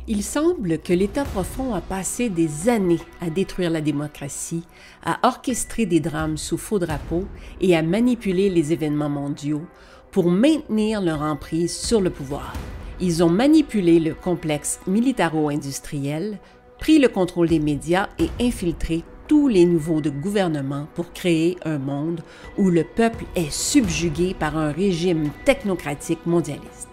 Il semble que l'État profond a passé des années à détruire la démocratie, à orchestrer des drames sous faux drapeau et à manipuler les événements mondiaux pour maintenir leur emprise sur le pouvoir. Ils ont manipulé le complexe militaro-industriel, pris le contrôle des médias et infiltré tous les niveaux de gouvernement pour créer un monde où le peuple est subjugué par un régime technocratique mondialiste.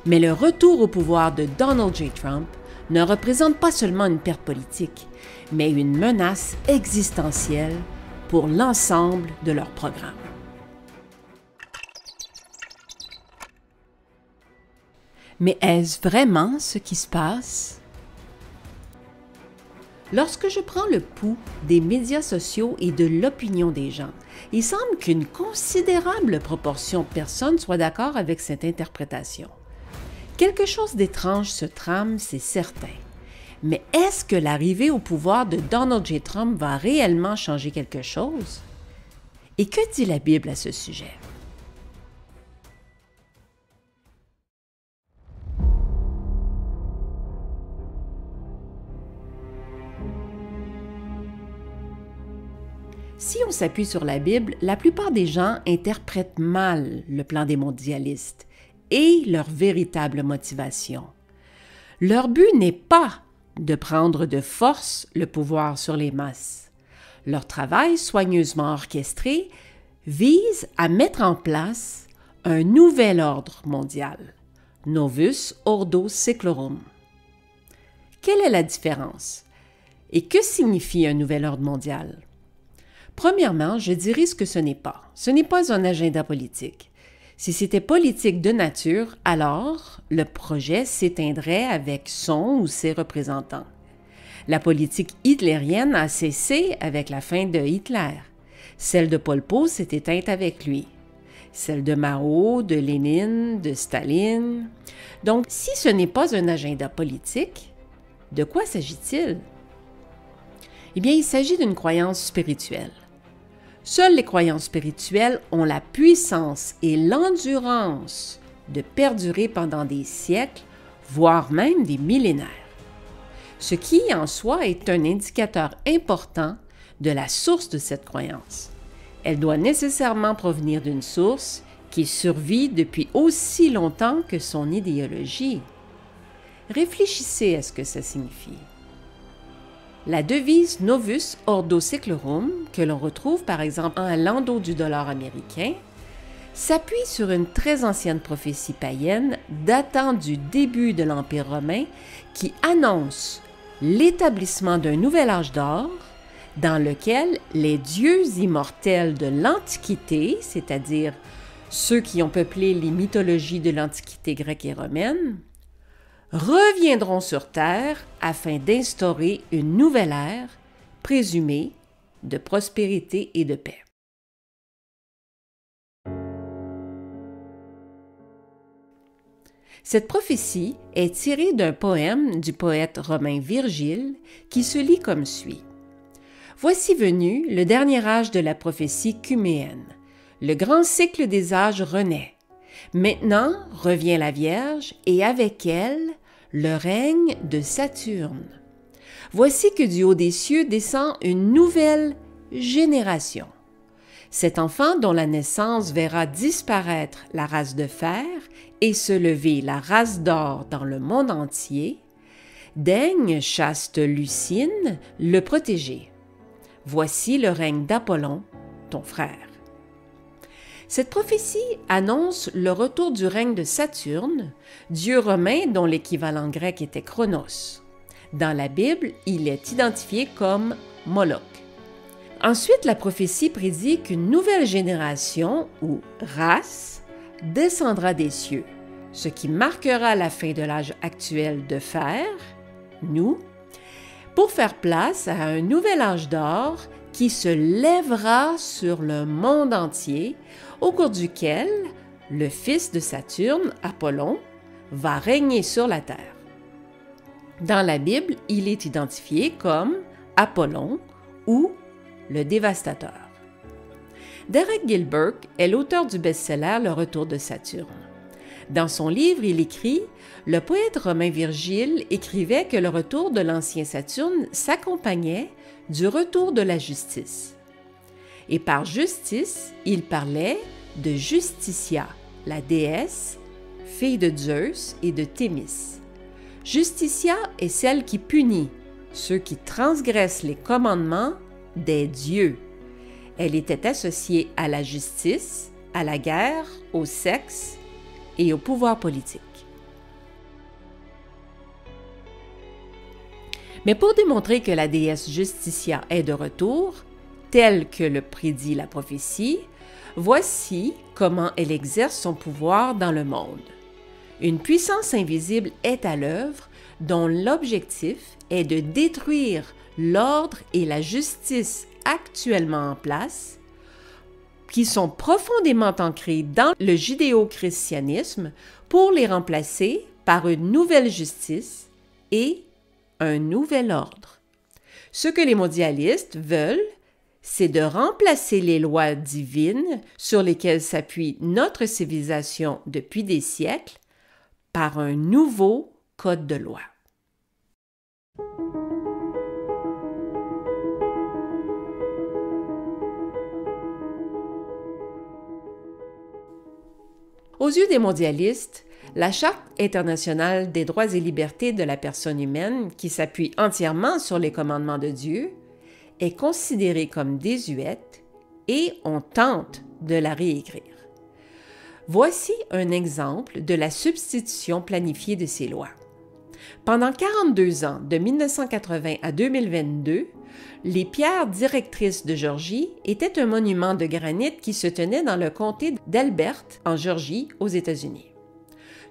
Mais le retour au pouvoir de Donald J. Trump ne représente pas seulement une perte politique, mais une menace existentielle pour l'ensemble de leur programme. Mais est-ce vraiment ce qui se passe? Lorsque je prends le pouls des médias sociaux et de l'opinion des gens, il semble qu'une considérable proportion de personnes soient d'accord avec cette interprétation. Quelque chose d'étrange se trame, c'est certain. Mais est-ce que l'arrivée au pouvoir de Donald J. Trump va réellement changer quelque chose? Et que dit la Bible à ce sujet? Si on s'appuie sur la Bible, la plupart des gens interprètent mal le plan des mondialistes et leur véritable motivation. Leur but n'est pas de prendre de force le pouvoir sur les masses. Leur travail, soigneusement orchestré, vise à mettre en place un nouvel ordre mondial, Novus Ordo Seclorum. Quelle est la différence? Et que signifie un nouvel ordre mondial? Premièrement, je dirais ce que ce n'est pas. Ce n'est pas un agenda politique. Si c'était politique de nature, alors le projet s'éteindrait avec son ou ses représentants. La politique hitlérienne a cessé avec la fin de Hitler. Celle de Pol Pot s'est éteinte avec lui. Celle de Mao, de Lénine, de Staline. Donc, si ce n'est pas un agenda politique, de quoi s'agit-il? Eh bien, il s'agit d'une croyance spirituelle. Seules les croyances spirituelles ont la puissance et l'endurance de perdurer pendant des siècles, voire même des millénaires. Ce qui, en soi, est un indicateur important de la source de cette croyance. Elle doit nécessairement provenir d'une source qui survit depuis aussi longtemps que son idéologie. Réfléchissez à ce que ça signifie. La devise Novus Ordo Seclorum, que l'on retrouve par exemple à l'endos du dollar américain, s'appuie sur une très ancienne prophétie païenne datant du début de l'Empire romain qui annonce l'établissement d'un nouvel âge d'or dans lequel les dieux immortels de l'Antiquité, c'est-à-dire ceux qui ont peuplé les mythologies de l'Antiquité grecque et romaine, reviendront sur Terre afin d'instaurer une nouvelle ère présumée de prospérité et de paix. Cette prophétie est tirée d'un poème du poète romain Virgile qui se lit comme suit. Voici venu le dernier âge de la prophétie cuméenne. Le grand cycle des âges renaît. Maintenant revient la Vierge et avec elle le règne de Saturne. Voici que du haut des cieux descend une nouvelle génération. Cet enfant dont la naissance verra disparaître la race de fer et se lever la race d'or dans le monde entier, daigne, chaste Lucine, le protéger. Voici le règne d'Apollon, ton frère. Cette prophétie annonce le retour du règne de Saturne, dieu romain dont l'équivalent grec était Chronos. Dans la Bible, il est identifié comme Moloch. Ensuite, la prophétie prédit qu'une nouvelle génération, ou race, descendra des cieux, ce qui marquera la fin de l'âge actuel de fer, nous, pour faire place à un nouvel âge d'or qui se lèvera sur le monde entier, au cours duquel le fils de Saturne, Apollon, va régner sur la terre. Dans la Bible, il est identifié comme Apollon ou le dévastateur. Derek Gilbert est l'auteur du best-seller Le Retour de Saturne. Dans son livre, il écrit « Le poète romain Virgile écrivait que le retour de l'ancien Saturne s'accompagnait du retour de la justice. Et par justice, il parlait de Justitia, la déesse, fille de Zeus et de Thémis. Justitia est celle qui punit ceux qui transgressent les commandements des dieux. Elle était associée à la justice, à la guerre, au sexe et au pouvoir politique. Mais pour démontrer que la déesse Justitia est de retour, telle que le prédit la prophétie, voici comment elle exerce son pouvoir dans le monde. Une puissance invisible est à l'œuvre dont l'objectif est de détruire l'ordre et la justice actuellement en place, qui sont profondément ancrés dans le judéo-christianisme, pour les remplacer par une nouvelle justice et un nouvel ordre. Ce que les mondialistes veulent, c'est de remplacer les lois divines sur lesquelles s'appuie notre civilisation depuis des siècles par un nouveau code de loi. Aux yeux des mondialistes, la Charte internationale des droits et libertés de la personne humaine, qui s'appuie entièrement sur les commandements de Dieu, est considérée comme désuète et on tente de la réécrire. Voici un exemple de la substitution planifiée de ces lois. Pendant 42 ans, de 1980 à 2022, les pierres directrices de Géorgie étaient un monument de granit qui se tenait dans le comté d'Elbert, en Géorgie, aux États-Unis.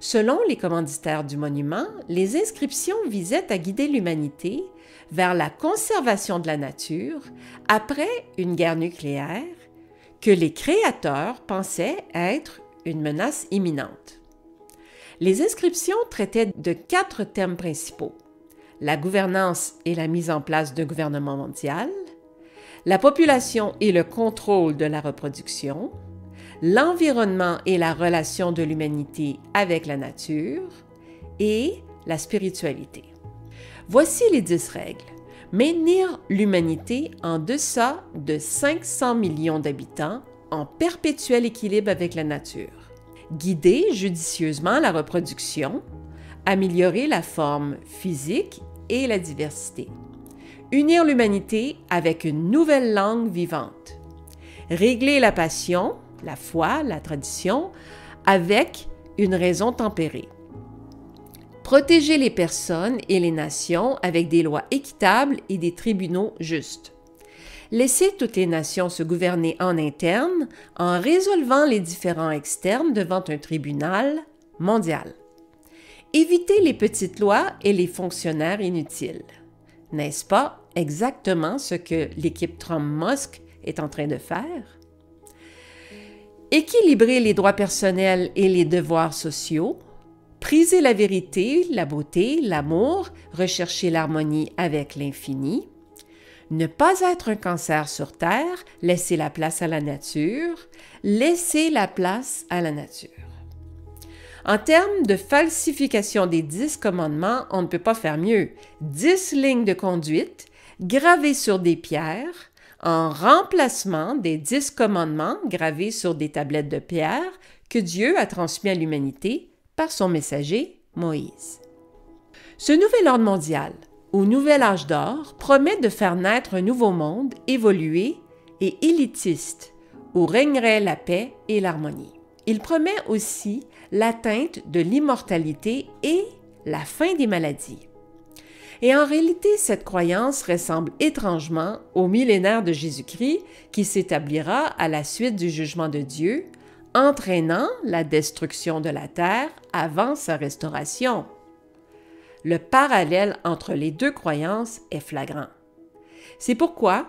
Selon les commanditaires du monument, les inscriptions visaient à guider l'humanité vers la conservation de la nature après une guerre nucléaire que les créateurs pensaient être une menace imminente. Les inscriptions traitaient de 4 thèmes principaux: la gouvernance et la mise en place d'un gouvernement mondial, la population et le contrôle de la reproduction, l'environnement et la relation de l'humanité avec la nature et la spiritualité. Voici les 10 règles. Maintenir l'humanité en deçà de 500 millions d'habitants en perpétuel équilibre avec la nature. Guider judicieusement la reproduction, améliorer la forme physique et la diversité. Unir l'humanité avec une nouvelle langue vivante. Régler la passion, la foi, la tradition, avec une raison tempérée. Protéger les personnes et les nations avec des lois équitables et des tribunaux justes. Laisser toutes les nations se gouverner en interne en résolvant les différends externes devant un tribunal mondial. Éviter les petites lois et les fonctionnaires inutiles. N'est-ce pas exactement ce que l'équipe Trump-Musk est en train de faire? Équilibrer les droits personnels et les devoirs sociaux. Priser la vérité, la beauté, l'amour, rechercher l'harmonie avec l'infini. Ne pas être un cancer sur Terre, laisser la place à la nature, laisser la place à la nature. En termes de falsification des 10 commandements, on ne peut pas faire mieux. 10 lignes de conduite gravées sur des pierres en remplacement des 10 commandements gravés sur des tablettes de pierre que Dieu a transmis à l'humanité par son messager Moïse. Ce nouvel ordre mondial, ou nouvel âge d'or, promet de faire naître un nouveau monde évolué et élitiste, où régnerait la paix et l'harmonie. Il promet aussi l'atteinte de l'immortalité et la fin des maladies. Et en réalité, cette croyance ressemble étrangement au millénaire de Jésus-Christ qui s'établira à la suite du jugement de Dieu, entraînant la destruction de la terre avant sa restauration. Le parallèle entre les deux croyances est flagrant. C'est pourquoi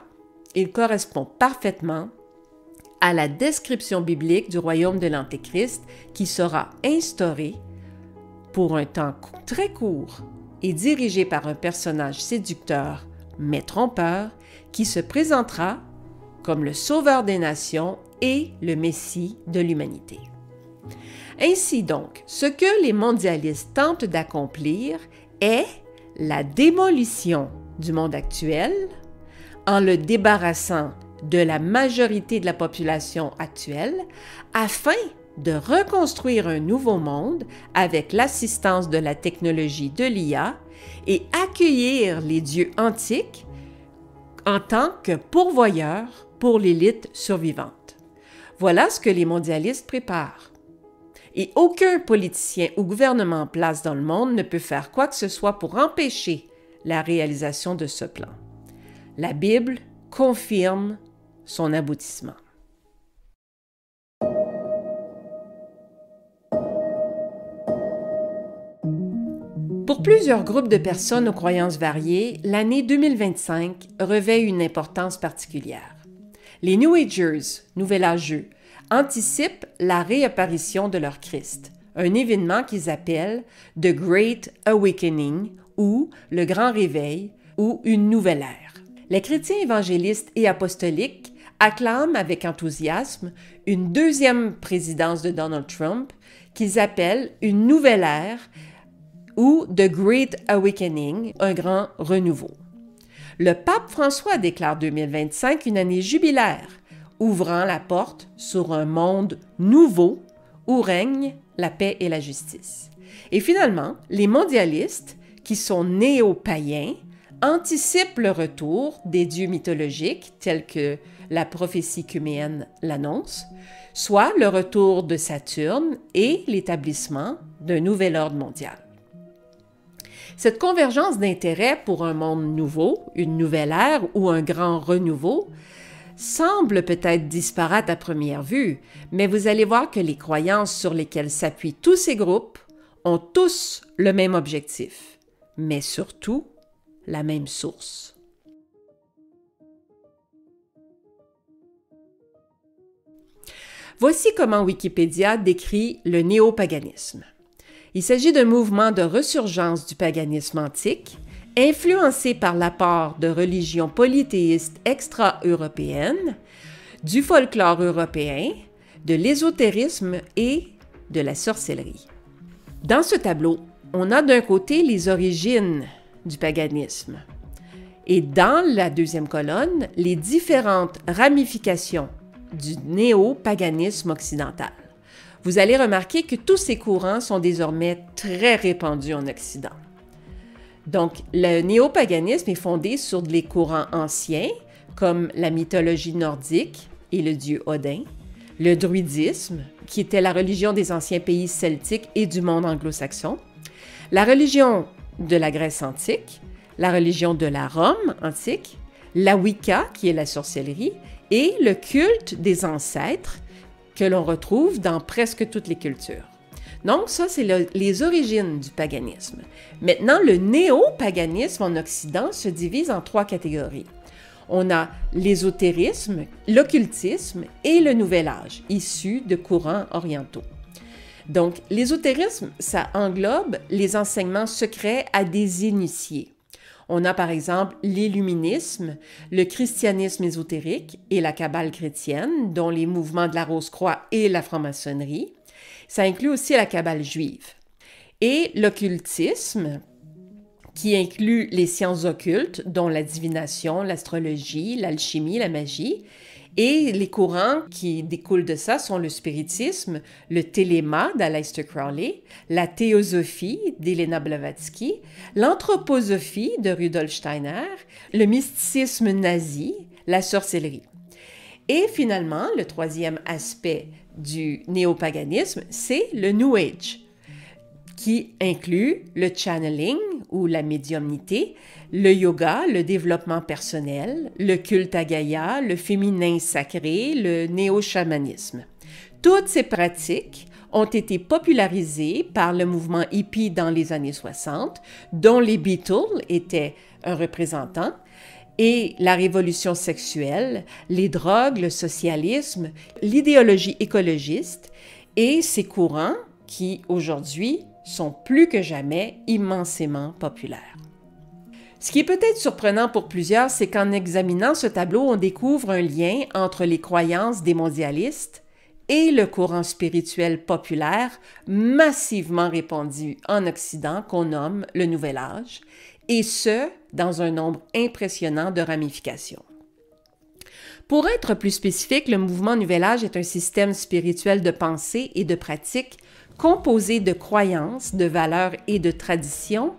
il correspond parfaitement à la description biblique du royaume de l'Antéchrist qui sera instauré pour un temps très court et dirigé par un personnage séducteur mais trompeur qui se présentera comme le sauveur des nations et le Messie de l'humanité. Ainsi donc, ce que les mondialistes tentent d'accomplir est la démolition du monde actuel en le débarrassant de la majorité de la population actuelle afin de reconstruire un nouveau monde avec l'assistance de la technologie de l'IA et accueillir les dieux antiques en tant que pourvoyeurs pour l'élite survivante. Voilà ce que les mondialistes préparent. Et aucun politicien ou gouvernement en place dans le monde ne peut faire quoi que ce soit pour empêcher la réalisation de ce plan. La Bible confirme son aboutissement. Pour plusieurs groupes de personnes aux croyances variées, l'année 2025 revêt une importance particulière. Les New Agers, Nouvel Âgeux, anticipent la réapparition de leur Christ, un événement qu'ils appellent The Great Awakening ou le Grand Réveil ou une nouvelle ère. Les chrétiens évangélistes et apostoliques acclament avec enthousiasme une deuxième présidence de Donald Trump qu'ils appellent une nouvelle ère ou The Great Awakening, un grand renouveau. Le pape François déclare 2025 une année jubilaire, ouvrant la porte sur un monde nouveau où règne la paix et la justice. Et finalement, les mondialistes, qui sont néo-païens, anticipent le retour des dieux mythologiques tels que la prophétie cuméenne l'annonce, soit le retour de Saturne et l'établissement d'un nouvel ordre mondial. Cette convergence d'intérêts pour un monde nouveau, une nouvelle ère ou un grand renouveau semble peut-être disparate à première vue, mais vous allez voir que les croyances sur lesquelles s'appuient tous ces groupes ont tous le même objectif, mais surtout la même source. Voici comment Wikipédia décrit le néopaganisme. Il s'agit d'un mouvement de resurgence du paganisme antique, influencé par l'apport de religions polythéistes extra-européennes, du folklore européen, de l'ésotérisme et de la sorcellerie. Dans ce tableau, on a d'un côté les origines du paganisme et dans la deuxième colonne, les différentes ramifications du néopaganisme occidental. Vous allez remarquer que tous ces courants sont désormais très répandus en Occident. Donc, le néopaganisme est fondé sur des courants anciens, comme la mythologie nordique et le dieu Odin, le druidisme, qui était la religion des anciens pays celtiques et du monde anglo-saxon, la religion de la Grèce antique, la religion de la Rome antique, la Wicca, qui est la sorcellerie, et le culte des ancêtres, que l'on retrouve dans presque toutes les cultures. Donc, ça, c'est les origines du paganisme. Maintenant, le néopaganisme en Occident se divise en trois catégories. On a l'ésotérisme, l'occultisme et le Nouvel Âge, issus de courants orientaux. Donc, l'ésotérisme, ça englobe les enseignements secrets à des initiés. On a par exemple l'illuminisme, le christianisme ésotérique et la Kabbale chrétienne, dont les mouvements de la Rose-Croix et la franc-maçonnerie. Ça inclut aussi la Kabbale juive. Et l'occultisme, qui inclut les sciences occultes, dont la divination, l'astrologie, l'alchimie, la magie. Et les courants qui découlent de ça sont le spiritisme, le téléma d'Aleister Crowley, la théosophie d'Helena Blavatsky, l'anthroposophie de Rudolf Steiner, le mysticisme nazi, la sorcellerie. Et finalement, le troisième aspect du néopaganisme, c'est le New Age, qui inclut le channeling ou la médiumnité, le yoga, le développement personnel, le culte à Gaïa, le féminin sacré, le néo-chamanisme. Toutes ces pratiques ont été popularisées par le mouvement hippie dans les années 60, dont les Beatles étaient un représentant, et la révolution sexuelle, les drogues, le socialisme, l'idéologie écologiste et ces courants qui, aujourd'hui, sont plus que jamais immensément populaires. Ce qui est peut-être surprenant pour plusieurs, c'est qu'en examinant ce tableau, on découvre un lien entre les croyances des mondialistes et le courant spirituel populaire massivement répandu en Occident qu'on nomme le Nouvel Âge, et ce, dans un nombre impressionnant de ramifications. Pour être plus spécifique, le mouvement Nouvel Âge est un système spirituel de pensée et de pratique composé de croyances, de valeurs et de traditions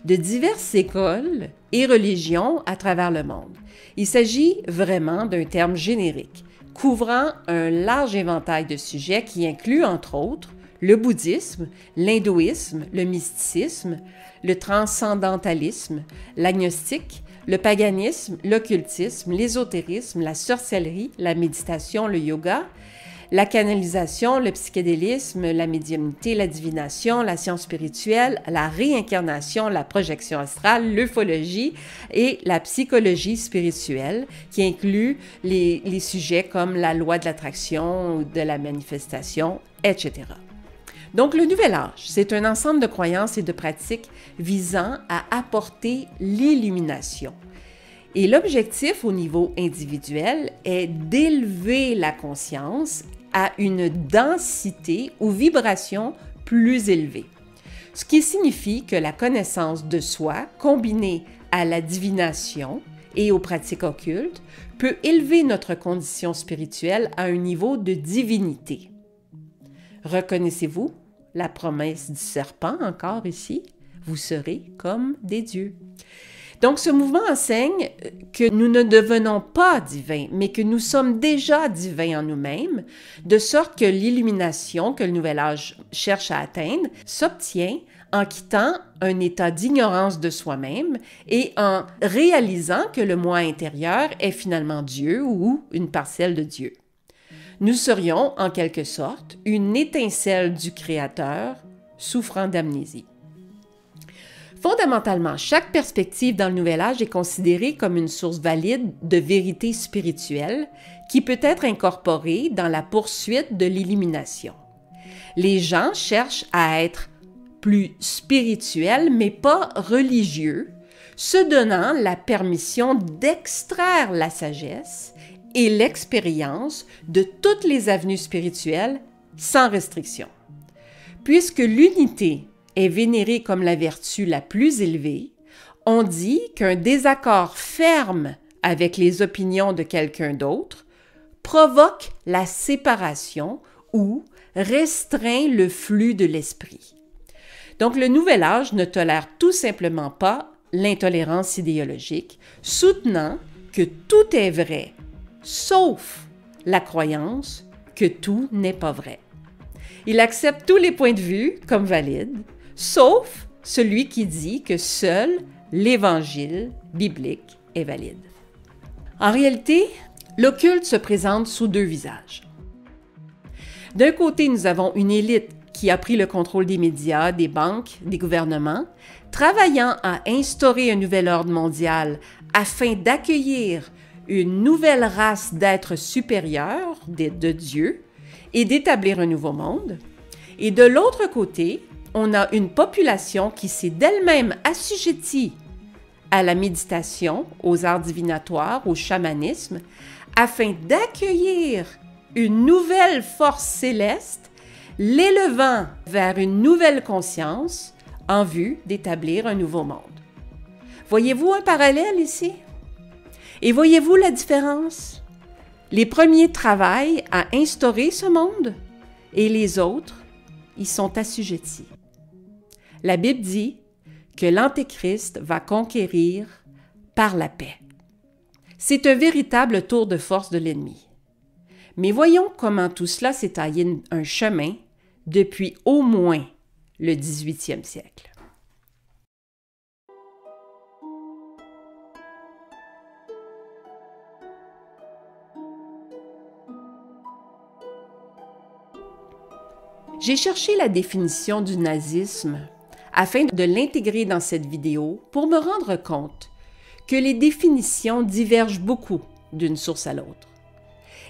de diverses écoles et religions à travers le monde. Il s'agit vraiment d'un terme générique, couvrant un large éventail de sujets qui inclut, entre autres, le bouddhisme, l'hindouisme, le mysticisme, le transcendantalisme, l'agnostique, le paganisme, l'occultisme, l'ésotérisme, la sorcellerie, la méditation, le yoga, la canalisation, le psychédélisme, la médiumnité, la divination, la science spirituelle, la réincarnation, la projection astrale, l'ufologie et la psychologie spirituelle, qui inclut les sujets comme la loi de l'attraction ou de la manifestation, etc. Donc, le Nouvel Âge, c'est un ensemble de croyances et de pratiques visant à apporter l'illumination. Et l'objectif au niveau individuel est d'élever la conscience à une densité ou vibration plus élevée. Ce qui signifie que la connaissance de soi, combinée à la divination et aux pratiques occultes, peut élever notre condition spirituelle à un niveau de divinité. Reconnaissez-vous la promesse du serpent encore ici? Vous serez comme des dieux. Donc, ce mouvement enseigne que nous ne devenons pas divins, mais que nous sommes déjà divins en nous-mêmes, de sorte que l'illumination que le Nouvel Âge cherche à atteindre s'obtient en quittant un état d'ignorance de soi-même et en réalisant que le moi intérieur est finalement Dieu ou une parcelle de Dieu. Nous serions, en quelque sorte, une étincelle du Créateur souffrant d'amnésie. Fondamentalement, chaque perspective dans le Nouvel Âge est considérée comme une source valide de vérité spirituelle qui peut être incorporée dans la poursuite de l'illumination. Les gens cherchent à être plus spirituels, mais pas religieux, se donnant la permission d'extraire la sagesse et l'expérience de toutes les avenues spirituelles sans restriction. Puisque l'unité est vénérée comme la vertu la plus élevée, on dit qu'un désaccord ferme avec les opinions de quelqu'un d'autre provoque la séparation ou restreint le flux de l'esprit. Donc, le Nouvel Âge ne tolère tout simplement pas l'intolérance idéologique, soutenant que tout est vrai, sauf la croyance que tout n'est pas vrai. Il accepte tous les points de vue comme valides, sauf celui qui dit que seul l'Évangile biblique est valide. En réalité, l'occulte se présente sous deux visages. D'un côté, nous avons une élite qui a pris le contrôle des médias, des banques, des gouvernements, travaillant à instaurer un nouvel ordre mondial afin d'accueillir une nouvelle race d'êtres supérieurs, de Dieu, et d'établir un nouveau monde. Et de l'autre côté, on a une population qui s'est d'elle-même assujettie à la méditation, aux arts divinatoires, au chamanisme, afin d'accueillir une nouvelle force céleste, l'élevant vers une nouvelle conscience en vue d'établir un nouveau monde. Voyez-vous un parallèle ici? Et voyez-vous la différence? Les premiers travaillent à instaurer ce monde et les autres y sont assujettis. La Bible dit que l'Antéchrist va conquérir par la paix. C'est un véritable tour de force de l'ennemi. Mais voyons comment tout cela s'est taillé un chemin depuis au moins le 18e siècle. J'ai cherché la définition du nazisme afin de l'intégrer dans cette vidéo pour me rendre compte que les définitions divergent beaucoup d'une source à l'autre.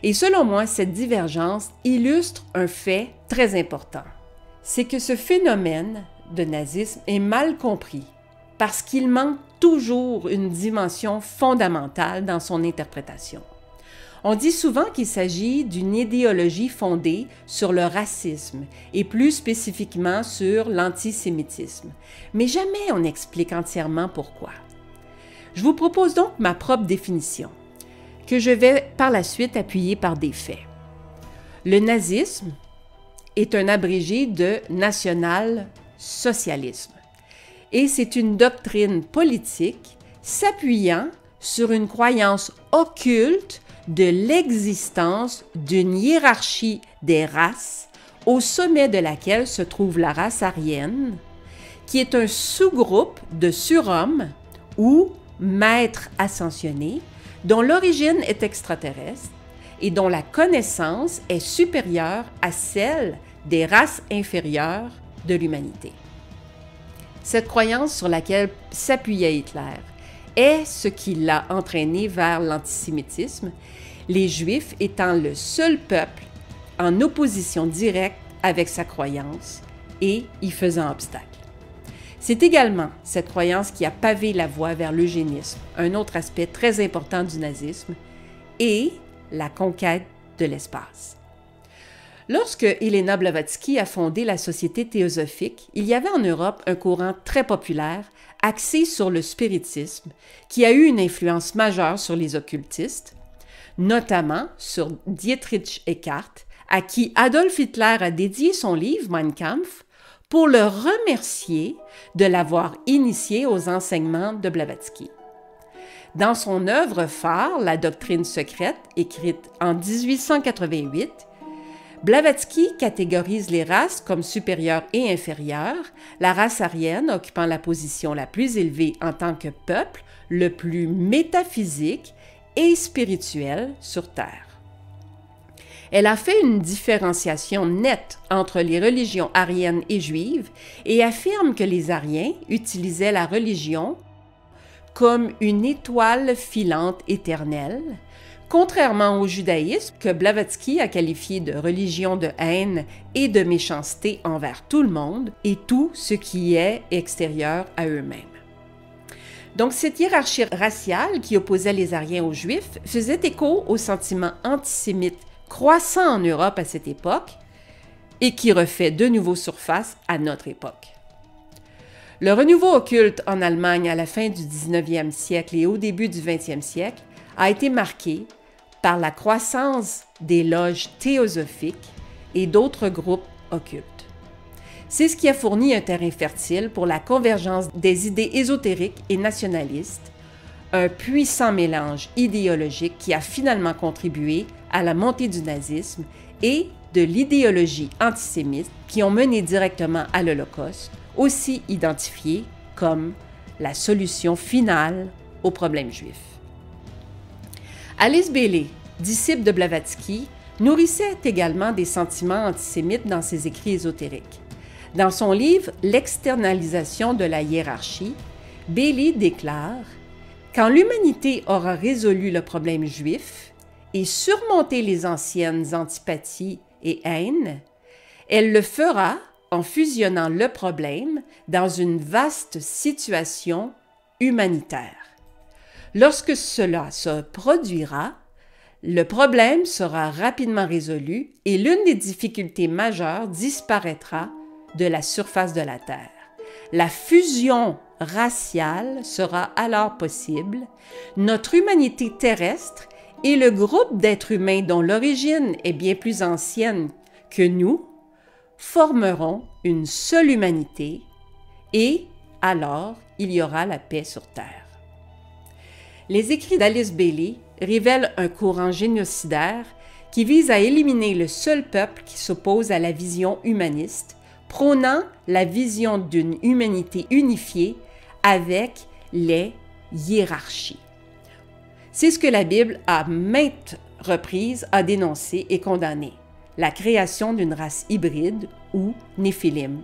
Et selon moi, cette divergence illustre un fait très important. C'est que ce phénomène de nazisme est mal compris parce qu'il manque toujours une dimension fondamentale dans son interprétation. On dit souvent qu'il s'agit d'une idéologie fondée sur le racisme et plus spécifiquement sur l'antisémitisme, mais jamais on n'explique entièrement pourquoi. Je vous propose donc ma propre définition, que je vais par la suite appuyer par des faits. Le nazisme est un abrégé de national-socialisme et c'est une doctrine politique s'appuyant sur une croyance occulte de l'existence d'une hiérarchie des races au sommet de laquelle se trouve la race aryenne, qui est un sous-groupe de surhommes ou maîtres ascensionnés dont l'origine est extraterrestre et dont la connaissance est supérieure à celle des races inférieures de l'humanité. Cette croyance sur laquelle s'appuyait Hitler est ce qui l'a entraîné vers l'antisémitisme, les Juifs étant le seul peuple en opposition directe avec sa croyance et y faisant obstacle. C'est également cette croyance qui a pavé la voie vers l'eugénisme, un autre aspect très important du nazisme, et la conquête de l'espace. Lorsque Helena Blavatsky a fondé la Société théosophique, il y avait en Europe un courant très populaire axé sur le spiritisme qui a eu une influence majeure sur les occultistes, notamment sur Dietrich Eckart, à qui Adolf Hitler a dédié son livre Mein Kampf pour le remercier de l'avoir initié aux enseignements de Blavatsky. Dans son œuvre phare, La doctrine secrète, écrite en 1888, Blavatsky catégorise les races comme supérieures et inférieures, la race aryenne occupant la position la plus élevée en tant que peuple, le plus métaphysique et spirituel sur Terre. Elle a fait une différenciation nette entre les religions aryennes et juives et affirme que les Aryens utilisaient la religion comme une étoile filante éternelle, contrairement au judaïsme que Blavatsky a qualifié de religion de haine et de méchanceté envers tout le monde et tout ce qui est extérieur à eux-mêmes. Donc cette hiérarchie raciale qui opposait les Aryens aux Juifs faisait écho au sentiment antisémite croissant en Europe à cette époque et qui refait de nouveau surface à notre époque. Le renouveau occulte en Allemagne à la fin du 19e siècle et au début du 20e siècle a été marqué par la croissance des loges théosophiques et d'autres groupes occultes. C'est ce qui a fourni un terrain fertile pour la convergence des idées ésotériques et nationalistes, un puissant mélange idéologique qui a finalement contribué à la montée du nazisme et de l'idéologie antisémite qui ont mené directement à l'Holocauste, aussi identifié comme la solution finale au problème juif. Alice Bailey, disciple de Blavatsky, nourrissait également des sentiments antisémites dans ses écrits ésotériques. Dans son livre « L'externalisation de la hiérarchie », Bailey déclare « Quand l'humanité aura résolu le problème juif et surmonté les anciennes antipathies et haines, elle le fera en fusionnant le problème dans une vaste situation humanitaire. Lorsque cela se produira, le problème sera rapidement résolu et l'une des difficultés majeures disparaîtra de la surface de la Terre. La fusion raciale sera alors possible, notre humanité terrestre et le groupe d'êtres humains dont l'origine est bien plus ancienne que nous formeront une seule humanité et alors il y aura la paix sur Terre. Les écrits d'Alice Bailey révèlent un courant génocidaire qui vise à éliminer le seul peuple qui s'oppose à la vision humaniste, prônant la vision d'une humanité unifiée avec les hiérarchies. C'est ce que la Bible, à maintes reprises, a dénoncé et condamné, la création d'une race hybride ou néphilim,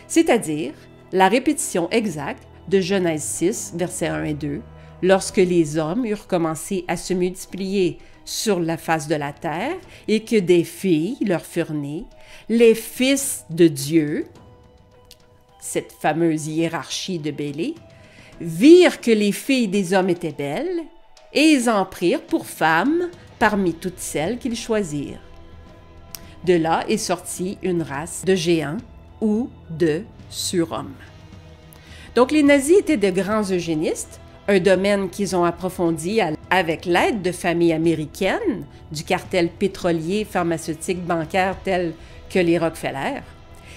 c'est-à-dire la répétition exacte de Genèse 6, versets 1 et 2, lorsque les hommes eurent commencé à se multiplier sur la face de la terre et que des filles leur furent nées, les fils de Dieu, cette fameuse hiérarchie de Bailey, virent que les filles des hommes étaient belles et ils en prirent pour femmes parmi toutes celles qu'ils choisirent. De là est sortie une race de géants ou de surhommes. Donc les nazis étaient de grands eugénistes, un domaine qu'ils ont approfondi avec l'aide de familles américaines, du cartel pétrolier, pharmaceutique, bancaire tel que les Rockefeller.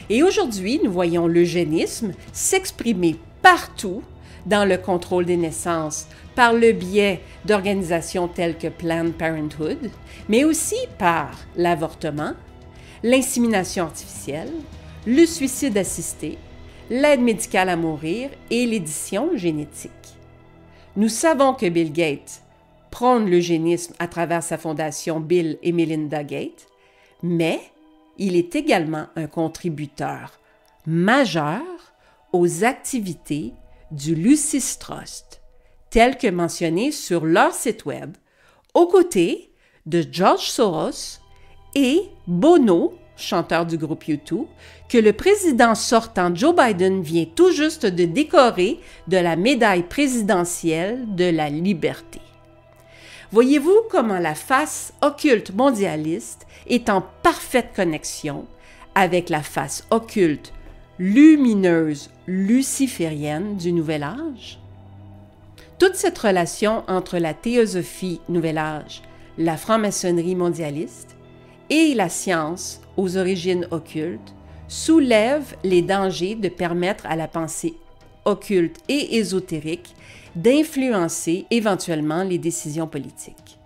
Et aujourd'hui, nous voyons l'eugénisme s'exprimer partout dans le contrôle des naissances, par le biais d'organisations telles que Planned Parenthood, mais aussi par l'avortement, l'insémination artificielle, le suicide assisté, l'aide médicale à mourir et l'édition génétique. Nous savons que Bill Gates prône l'eugénisme à travers sa fondation Bill et Melinda Gates, mais il est également un contributeur majeur aux activités du Lucis Trust, telles que mentionnées sur leur site web, aux côtés de George Soros et Bono, chanteur du groupe U2, que le président sortant Joe Biden vient tout juste de décorer de la médaille présidentielle de la liberté. Voyez-vous comment la face occulte mondialiste est en parfaite connexion avec la face occulte lumineuse luciférienne du Nouvel Âge? Toute cette relation entre la théosophie Nouvel Âge, la franc-maçonnerie mondialiste et la science aux origines occultes soulève les dangers de permettre à la pensée occulte et ésotérique d'influencer éventuellement les décisions politiques.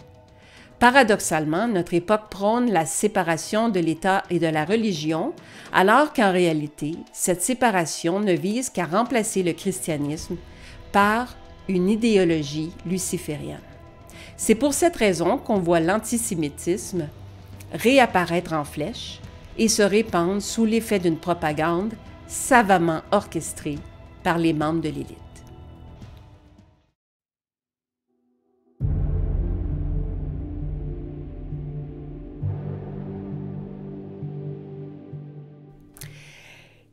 Paradoxalement, notre époque prône la séparation de l'État et de la religion, alors qu'en réalité, cette séparation ne vise qu'à remplacer le christianisme par une idéologie luciférienne. C'est pour cette raison qu'on voit l'antisémitisme réapparaître en flèche et se répandre sous l'effet d'une propagande savamment orchestrée par les membres de l'élite.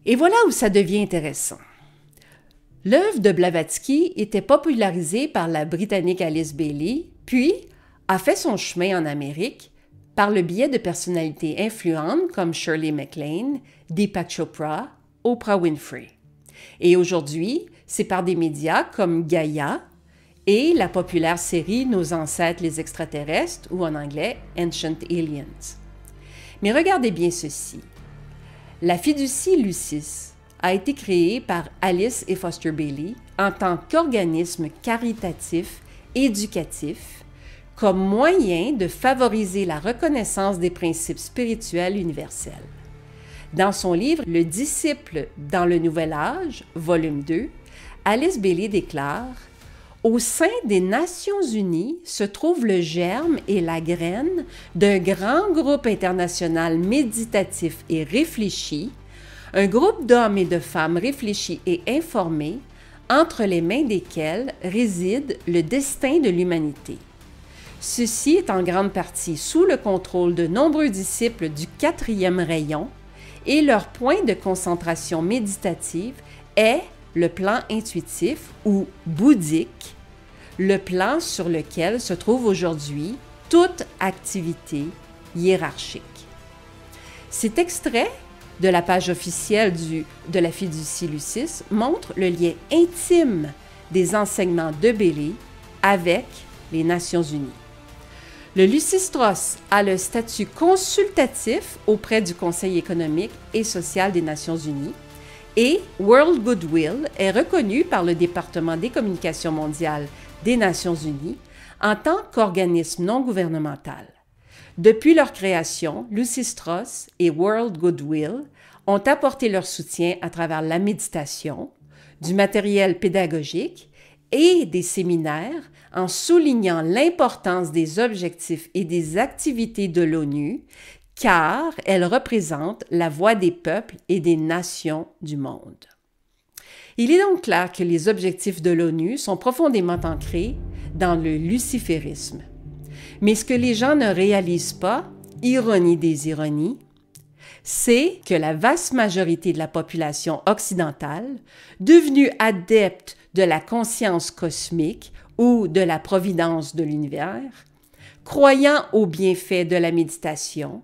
Et voilà où ça devient intéressant. L'œuvre de Blavatsky était popularisée par la Britannique Alice Bailey, puis a fait son chemin en Amérique par le biais de personnalités influentes comme Shirley MacLaine, Deepak Chopra, Oprah Winfrey. Et aujourd'hui, c'est par des médias comme Gaia et la populaire série Nos ancêtres les extraterrestres, ou en anglais Ancient Aliens. Mais regardez bien ceci. La fiducie Lucis a été créée par Alice et Foster Bailey en tant qu'organisme caritatif éducatif comme moyen de favoriser la reconnaissance des principes spirituels universels. Dans son livre « Le disciple dans le Nouvel Âge », volume 2, Alice Bailey déclare « Au sein des Nations unies se trouve le germe et la graine d'un grand groupe international méditatif et réfléchi, un groupe d'hommes et de femmes réfléchis et informés, entre les mains desquels réside le destin de l'humanité. Ceci est en grande partie sous le contrôle de nombreux disciples du 4e rayon et leur point de concentration méditative est le plan intuitif ou bouddhique, le plan sur lequel se trouve aujourd'hui toute activité hiérarchique. Cet extrait de la page officielle de la fiducie Lucis montre le lien intime des enseignements de Bailey avec les Nations unies. Le Lucis Trust a le statut consultatif auprès du Conseil économique et social des Nations unies et World Goodwill est reconnu par le département des communications mondiales des Nations unies en tant qu'organisme non gouvernemental. Depuis leur création, Lucis Trust et World Goodwill ont apporté leur soutien à travers la méditation, du matériel pédagogique et des séminaires en soulignant l'importance des objectifs et des activités de l'ONU, car elles représentent la voix des peuples et des nations du monde. Il est donc clair que les objectifs de l'ONU sont profondément ancrés dans le luciférisme. Mais ce que les gens ne réalisent pas, ironie des ironies, c'est que la vaste majorité de la population occidentale, devenue adepte de la conscience cosmique ou de la providence de l'univers, croyant aux bienfaits de la méditation,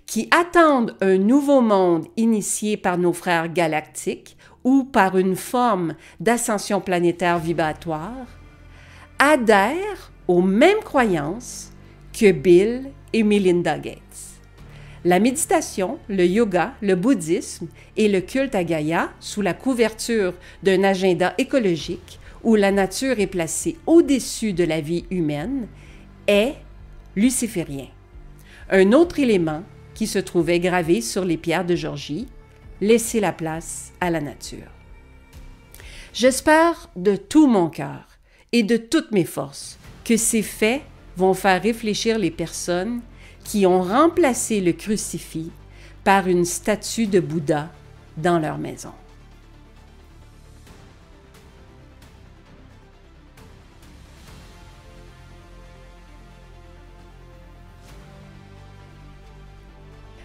qui attendent un nouveau monde initié par nos frères galactiques ou par une forme d'ascension planétaire vibratoire, adhèrent aux mêmes croyances que Bill et Melinda Gates. La méditation, le yoga, le bouddhisme et le culte à Gaïa, sous la couverture d'un agenda écologique où la nature est placée au-dessus de la vie humaine, est luciférien. Un autre élément qui se trouvait gravé sur les pierres de Georgie, laisser la place à la nature. J'espère de tout mon cœur et de toutes mes forces que ces faits vont faire réfléchir les personnes qui ont remplacé le crucifix par une statue de Bouddha dans leur maison.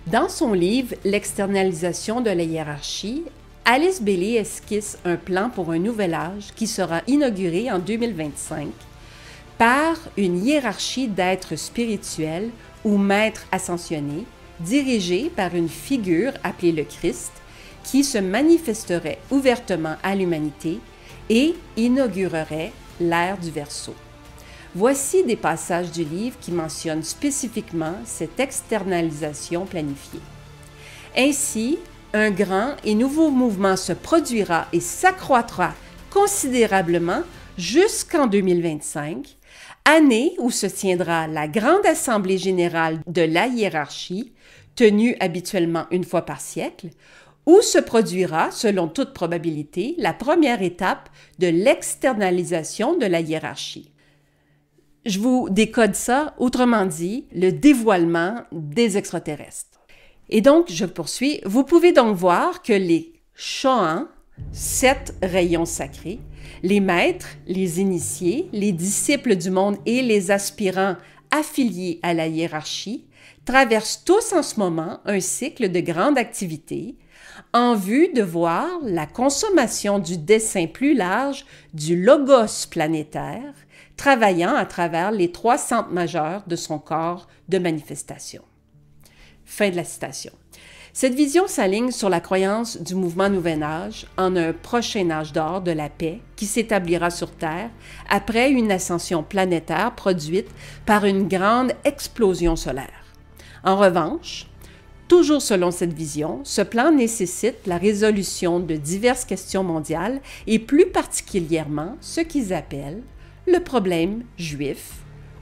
Dans son livre « L'externalisation de la hiérarchie », Alice Bailey esquisse un plan pour un nouvel âge qui sera inauguré en 2025 par une hiérarchie d'êtres spirituels ou maîtres ascensionnés, dirigée par une figure appelée le Christ, qui se manifesterait ouvertement à l'humanité et inaugurerait l'ère du Verseau. Voici des passages du livre qui mentionnent spécifiquement cette externalisation planifiée. Ainsi, un grand et nouveau mouvement se produira et s'accroîtra considérablement jusqu'en 2025, année où se tiendra la grande assemblée générale de la hiérarchie, tenue habituellement une fois par siècle, où se produira, selon toute probabilité, la première étape de l'externalisation de la hiérarchie. Je vous décode ça, autrement dit, le dévoilement des extraterrestres. Et donc, je poursuis. Vous pouvez donc voir que les Chohans, 7 rayons sacrés, les maîtres, les initiés, les disciples du monde et les aspirants affiliés à la hiérarchie traversent tous en ce moment un cycle de grande activité en vue de voir la consommation du dessin plus large du logos planétaire, travaillant à travers les 3 centres majeurs de son corps de manifestation. Fin de la citation. Cette vision s'aligne sur la croyance du mouvement Nouvel Âge en un prochain âge d'or de la paix qui s'établira sur Terre après une ascension planétaire produite par une grande explosion solaire. En revanche, toujours selon cette vision, ce plan nécessite la résolution de diverses questions mondiales et plus particulièrement ce qu'ils appellent le problème juif,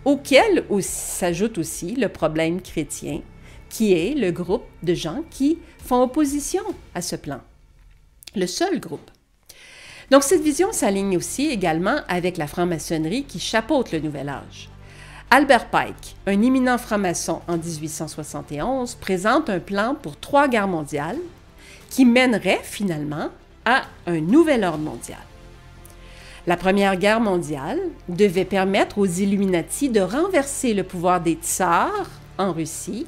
auquel s'ajoute aussi le problème chrétien, qui est le groupe de gens qui font opposition à ce plan. Le seul groupe. Donc, cette vision s'aligne aussi également avec la franc-maçonnerie qui chapeaute le Nouvel Âge. Albert Pike, un éminent franc-maçon en 1871, présente un plan pour 3 guerres mondiales qui mènerait finalement à un nouvel ordre mondial. La Première Guerre mondiale devait permettre aux Illuminati de renverser le pouvoir des tsars en Russie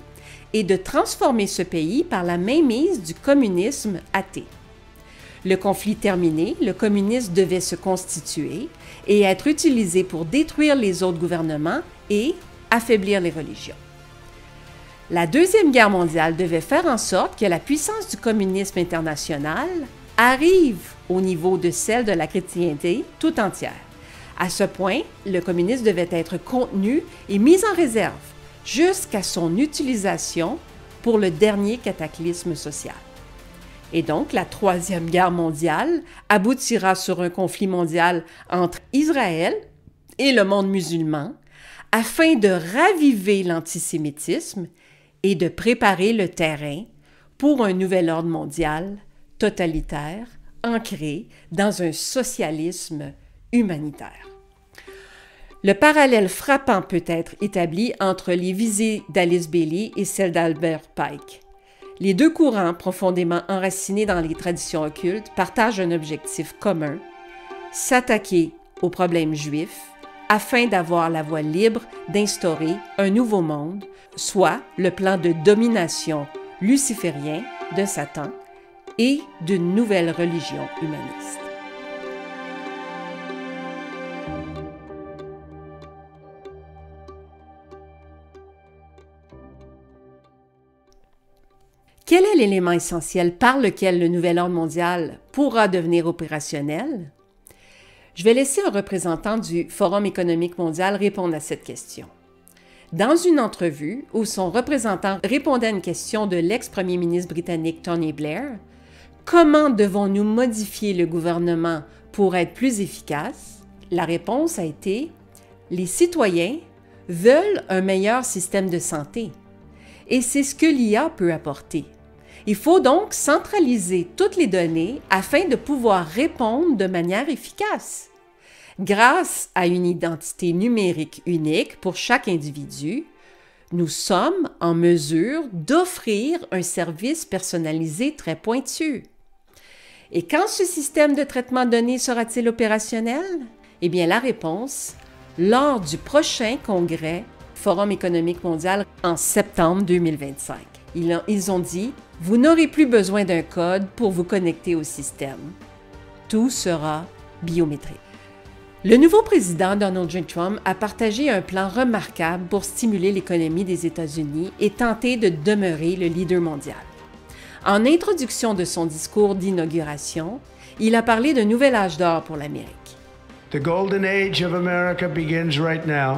et de transformer ce pays par la mainmise du communisme athée. Le conflit terminé, le communisme devait se constituer et être utilisé pour détruire les autres gouvernements et affaiblir les religions. La Deuxième Guerre mondiale devait faire en sorte que la puissance du communisme international arrive au niveau de celle de la chrétienté tout entière. À ce point, le communisme devait être contenu et mis en réserve jusqu'à son utilisation pour le dernier cataclysme social. Et donc, la Troisième Guerre mondiale aboutira sur un conflit mondial entre Israël et le monde musulman afin de raviver l'antisémitisme et de préparer le terrain pour un nouvel ordre mondial totalitaire ancré dans un socialisme humanitaire. Le parallèle frappant peut être établi entre les visées d'Alice Bailey et celles d'Albert Pike. Les deux courants, profondément enracinés dans les traditions occultes, partagent un objectif commun, s'attaquer aux problèmes juifs afin d'avoir la voie libre d'instaurer un nouveau monde, soit le plan de domination luciférien de Satan et d'une nouvelle religion humaniste. l'élément essentiel par lequel le nouvel ordre mondial pourra devenir opérationnel? Je vais laisser un représentant du Forum économique mondial répondre à cette question. Dans une entrevue où son représentant répondait à une question de l'ex-premier ministre britannique Tony Blair, comment devons-nous modifier le gouvernement pour être plus efficace? La réponse a été « Les citoyens veulent un meilleur système de santé. Et c'est ce que l'IA peut apporter. Il faut donc centraliser toutes les données afin de pouvoir répondre de manière efficace. Grâce à une identité numérique unique pour chaque individu, nous sommes en mesure d'offrir un service personnalisé très pointu. Et quand ce système de traitement de données sera-t-il opérationnel? Eh bien, la réponse, lors du prochain congrès Forum économique mondial en septembre 2025. Ils ont dit « Vous n'aurez plus besoin d'un code pour vous connecter au système. Tout sera biométrique. » Le nouveau président Donald J. Trump a partagé un plan remarquable pour stimuler l'économie des États-Unis et tenter de demeurer le leader mondial. En introduction de son discours d'inauguration, il a parlé d'un nouvel âge d'or pour l'Amérique. The golden age of America begins right now.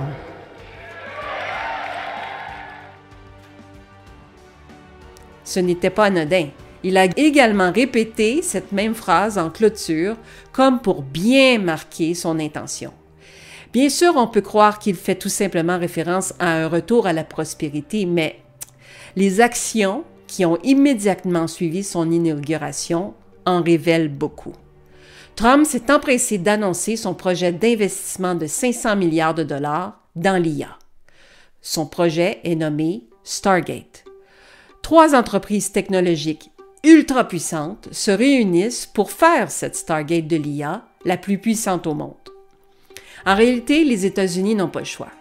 Ce n'était pas anodin. Il a également répété cette même phrase en clôture, comme pour bien marquer son intention. Bien sûr, on peut croire qu'il fait tout simplement référence à un retour à la prospérité, mais les actions qui ont immédiatement suivi son inauguration en révèlent beaucoup. Trump s'est empressé d'annoncer son projet d'investissement de 500 milliards de dollars dans l'IA. Son projet est nommé Stargate. 3 entreprises technologiques ultra puissantes se réunissent pour faire cette Stargate de l'IA la plus puissante au monde. En réalité, les États-Unis n'ont pas le choix.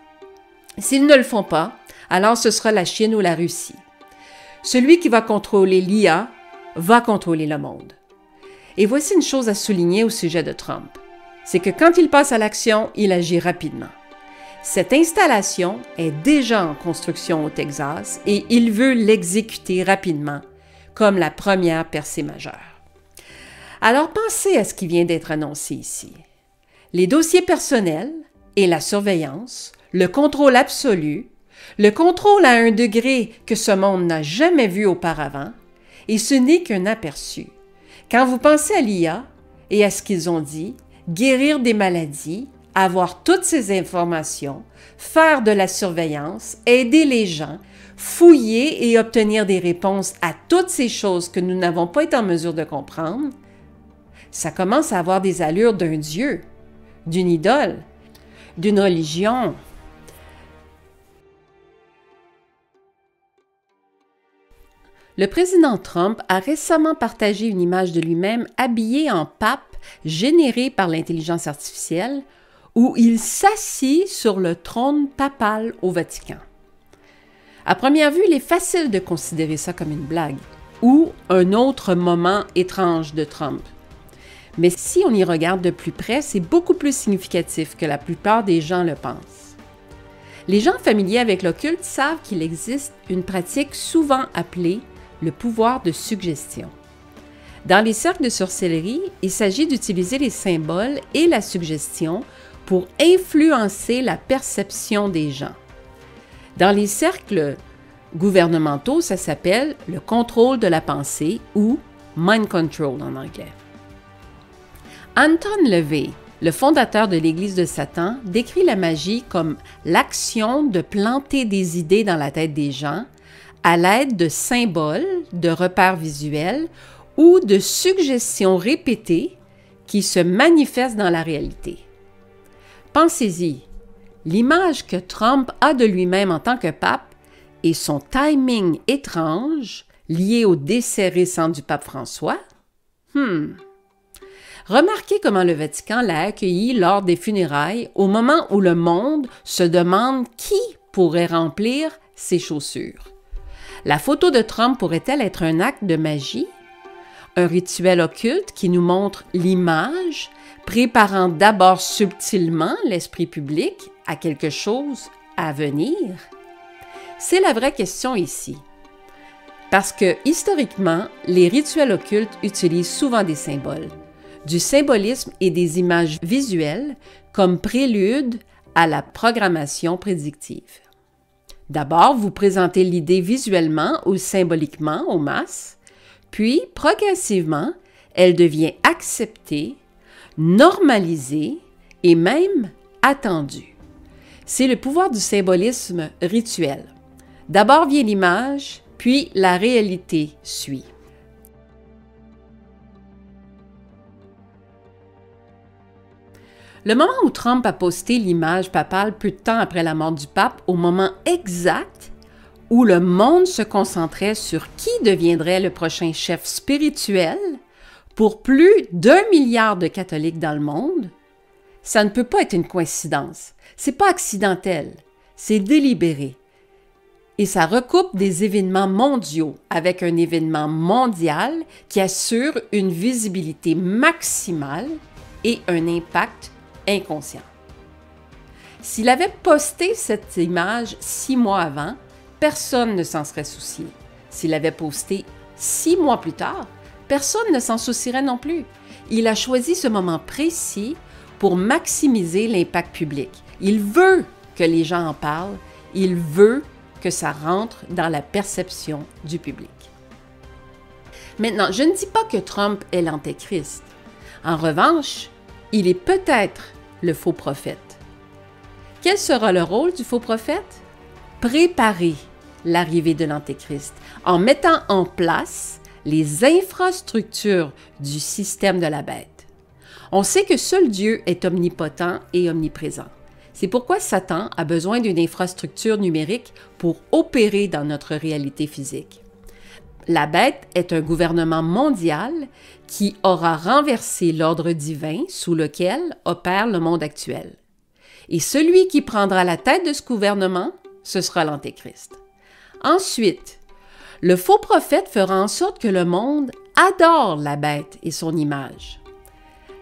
S'ils ne le font pas, alors ce sera la Chine ou la Russie. Celui qui va contrôler l'IA va contrôler le monde. Et voici une chose à souligner au sujet de Trump, c'est que quand il passe à l'action, il agit rapidement. Cette installation est déjà en construction au Texas et il veut l'exécuter rapidement, comme la première percée majeure. Alors pensez à ce qui vient d'être annoncé ici. Les dossiers personnels et la surveillance, le contrôle absolu, le contrôle à un degré que ce monde n'a jamais vu auparavant, et ce n'est qu'un aperçu. Quand vous pensez à l'IA et à ce qu'ils ont dit, guérir des maladies, avoir toutes ces informations, faire de la surveillance, aider les gens, fouiller et obtenir des réponses à toutes ces choses que nous n'avons pas été en mesure de comprendre, ça commence à avoir des allures d'un dieu, d'une idole, d'une religion. Le président Trump a récemment partagé une image de lui-même habillé en pape générée par l'intelligence artificielle, où il s'assit sur le trône papal au Vatican. À première vue, il est facile de considérer ça comme une blague ou un autre moment étrange de Trump. Mais si on y regarde de plus près, c'est beaucoup plus significatif que la plupart des gens le pensent. Les gens familiers avec l'occulte savent qu'il existe une pratique souvent appelée le pouvoir de suggestion. Dans les cercles de sorcellerie, il s'agit d'utiliser les symboles et la suggestion pour influencer la perception des gens. Dans les cercles gouvernementaux, ça s'appelle le contrôle de la pensée ou mind control en anglais. Anton LaVey, le fondateur de l'Église de Satan, décrit la magie comme l'action de planter des idées dans la tête des gens à l'aide de symboles, de repères visuels ou de suggestions répétées qui se manifestent dans la réalité. Pensez-y, l'image que Trump a de lui-même en tant que pape et son timing étrange lié au décès récent du pape François? Remarquez comment le Vatican l'a accueilli lors des funérailles au moment où le monde se demande qui pourrait remplir ses chaussures. La photo de Trump pourrait-elle être un acte de magie? Un rituel occulte qui nous montre l'image, préparant d'abord subtilement l'esprit public à quelque chose à venir? C'est la vraie question ici. Parce que, historiquement, les rituels occultes utilisent souvent des symboles, du symbolisme et des images visuelles comme prélude à la programmation prédictive. D'abord, vous présentez l'idée visuellement ou symboliquement aux masses, puis, progressivement, elle devient acceptée, normalisée et même attendue. C'est le pouvoir du symbolisme rituel. D'abord vient l'image, puis la réalité suit. Le moment où Trump a posté l'image papale peu de temps après la mort du pape, au moment exact où le monde se concentrait sur qui deviendrait le prochain chef spirituel pour plus d'1 milliard de catholiques dans le monde, ça ne peut pas être une coïncidence. C'est pas accidentel, c'est délibéré. Et ça recoupe des événements mondiaux avec un événement mondial qui assure une visibilité maximale et un impact inconscient. S'il avait posté cette image 6 mois avant, personne ne s'en serait soucié. S'il avait posté 6 mois plus tard, personne ne s'en soucierait non plus. Il a choisi ce moment précis pour maximiser l'impact public. Il veut que les gens en parlent, il veut que ça rentre dans la perception du public. Maintenant, je ne dis pas que Trump est l'antéchrist. En revanche, il est peut-être le faux prophète. Quel sera le rôle du faux prophète? Préparer l'arrivée de l'antéchrist en mettant en place les infrastructures du système de la bête. On sait que seul Dieu est omnipotent et omniprésent. C'est pourquoi Satan a besoin d'une infrastructure numérique pour opérer dans notre réalité physique. La bête est un gouvernement mondial qui aura renversé l'ordre divin sous lequel opère le monde actuel. Et celui qui prendra la tête de ce gouvernement, ce sera l'Antéchrist. Ensuite, le faux prophète fera en sorte que le monde adore la bête et son image.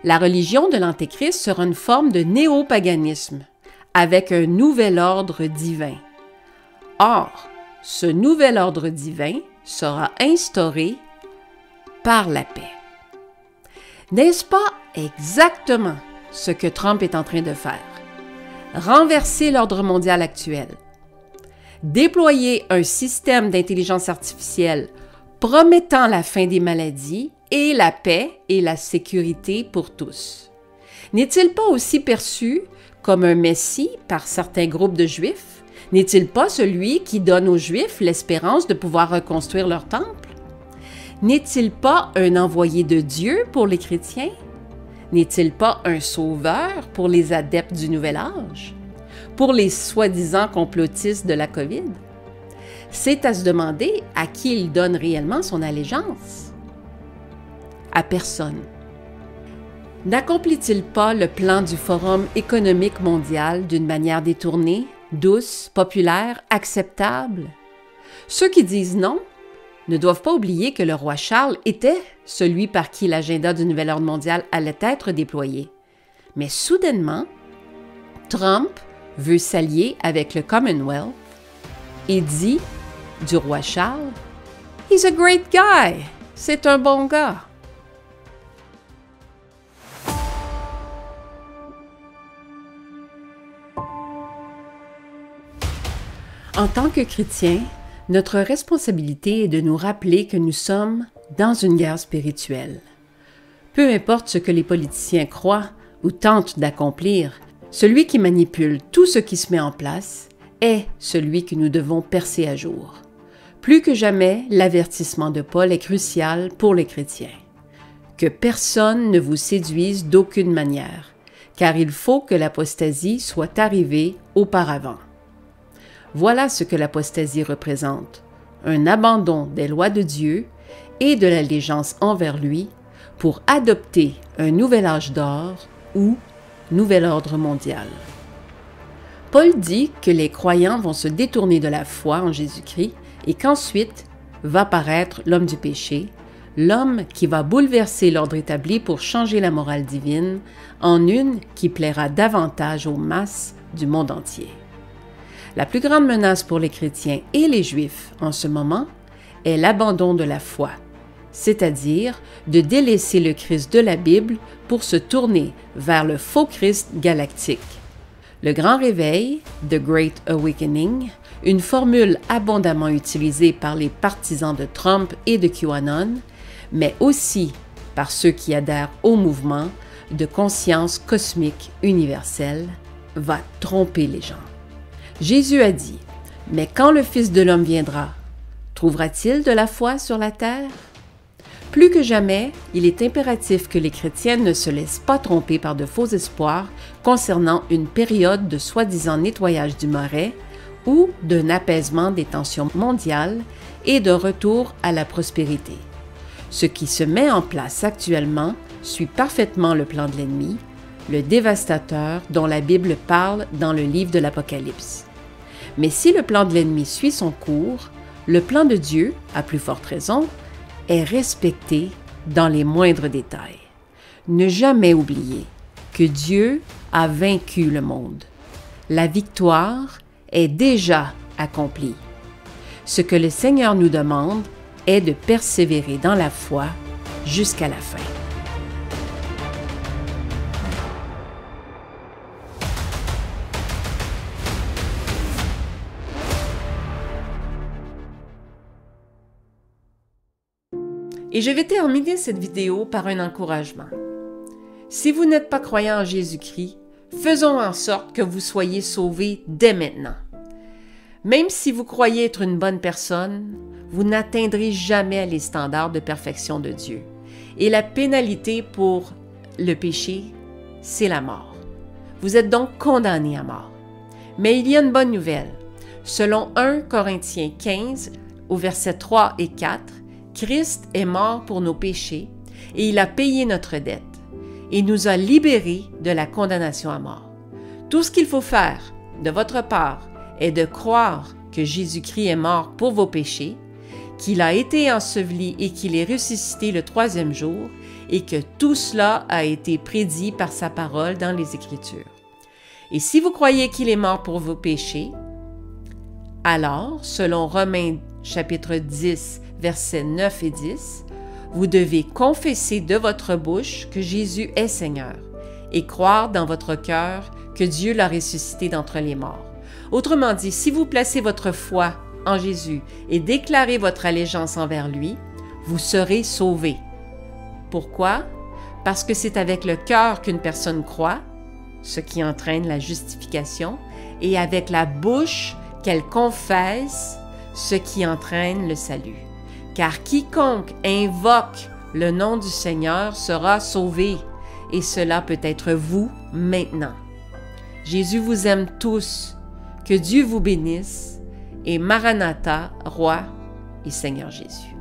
La religion de l'Antéchrist sera une forme de néopaganisme, avec un nouvel ordre divin. Or, ce nouvel ordre divin sera instauré par la paix. N'est-ce pas exactement ce que Trump est en train de faire? Renverser l'ordre mondial actuel, déployer un système d'intelligence artificielle promettant la fin des maladies et la paix et la sécurité pour tous. N'est-il pas aussi perçu comme un Messie par certains groupes de Juifs? N'est-il pas celui qui donne aux Juifs l'espérance de pouvoir reconstruire leur temple? N'est-il pas un envoyé de Dieu pour les chrétiens? N'est-il pas un sauveur pour les adeptes du Nouvel Âge? Pour les soi-disant complotistes de la COVID? C'est à se demander à qui il donne réellement son allégeance. À personne. N'accomplit-il pas le plan du Forum économique mondial d'une manière détournée, douce, populaire, acceptable? Ceux qui disent non ne doivent pas oublier que le roi Charles était celui par qui l'agenda du nouvel ordre mondial allait être déployé. Mais soudainement, Trump veut s'allier avec le Commonwealth et dit du roi Charles « He's a great guy, c'est un bon gars ». En tant que chrétiens, notre responsabilité est de nous rappeler que nous sommes dans une guerre spirituelle. Peu importe ce que les politiciens croient ou tentent d'accomplir, celui qui manipule tout ce qui se met en place est celui que nous devons percer à jour. Plus que jamais, l'avertissement de Paul est crucial pour les chrétiens. Que personne ne vous séduise d'aucune manière, car il faut que l'apostasie soit arrivée auparavant. Voilà ce que l'apostasie représente, un abandon des lois de Dieu et de l'allégeance envers lui pour adopter un nouvel âge d'or ou nouvel ordre mondial. Paul dit que les croyants vont se détourner de la foi en Jésus-Christ et qu'ensuite va paraître l'homme du péché, l'homme qui va bouleverser l'ordre établi pour changer la morale divine en une qui plaira davantage aux masses du monde entier. La plus grande menace pour les chrétiens et les Juifs en ce moment est l'abandon de la foi, c'est-à-dire de délaisser le Christ de la Bible pour se tourner vers le faux Christ galactique. Le Grand Réveil, The Great Awakening, une formule abondamment utilisée par les partisans de Trump et de QAnon, mais aussi par ceux qui adhèrent au mouvement de conscience cosmique universelle, va tromper les gens. Jésus a dit, « Mais quand le Fils de l'homme viendra, trouvera-t-il de la foi sur la terre? » Plus que jamais, il est impératif que les chrétiens ne se laissent pas tromper par de faux espoirs concernant une période de soi-disant nettoyage du marais ou d'un apaisement des tensions mondiales et de retour à la prospérité. Ce qui se met en place actuellement suit parfaitement le plan de l'ennemi, le dévastateur dont la Bible parle dans le livre de l'Apocalypse. Mais si le plan de l'ennemi suit son cours, le plan de Dieu, à plus forte raison, est respecté dans les moindres détails. Ne jamais oublier que Dieu a vaincu le monde. La victoire est déjà accomplie. Ce que le Seigneur nous demande est de persévérer dans la foi jusqu'à la fin. Et je vais terminer cette vidéo par un encouragement. Si vous n'êtes pas croyant en Jésus-Christ, faisons en sorte que vous soyez sauvés dès maintenant. Même si vous croyez être une bonne personne, vous n'atteindrez jamais les standards de perfection de Dieu. Et la pénalité pour le péché, c'est la mort. Vous êtes donc condamnés à mort. Mais il y a une bonne nouvelle. Selon 1 Corinthiens 15, au verset 3 et 4, Christ est mort pour nos péchés et il a payé notre dette et nous a libérés de la condamnation à mort. Tout ce qu'il faut faire de votre part est de croire que Jésus-Christ est mort pour vos péchés, qu'il a été enseveli et qu'il est ressuscité le troisième jour et que tout cela a été prédit par sa parole dans les Écritures. Et si vous croyez qu'il est mort pour vos péchés, alors, selon Romains chapitre 10, versets 9 et 10, vous devez confesser de votre bouche que Jésus est Seigneur et croire dans votre cœur que Dieu l'a ressuscité d'entre les morts. Autrement dit, si vous placez votre foi en Jésus et déclarez votre allégeance envers lui, vous serez sauvés. Pourquoi? Parce que c'est avec le cœur qu'une personne croit, ce qui entraîne la justification, et avec la bouche qu'elle confesse, ce qui entraîne le salut. Car quiconque invoque le nom du Seigneur sera sauvé, et cela peut être vous maintenant. Jésus vous aime tous, que Dieu vous bénisse, et Maranatha, Roi et Seigneur Jésus.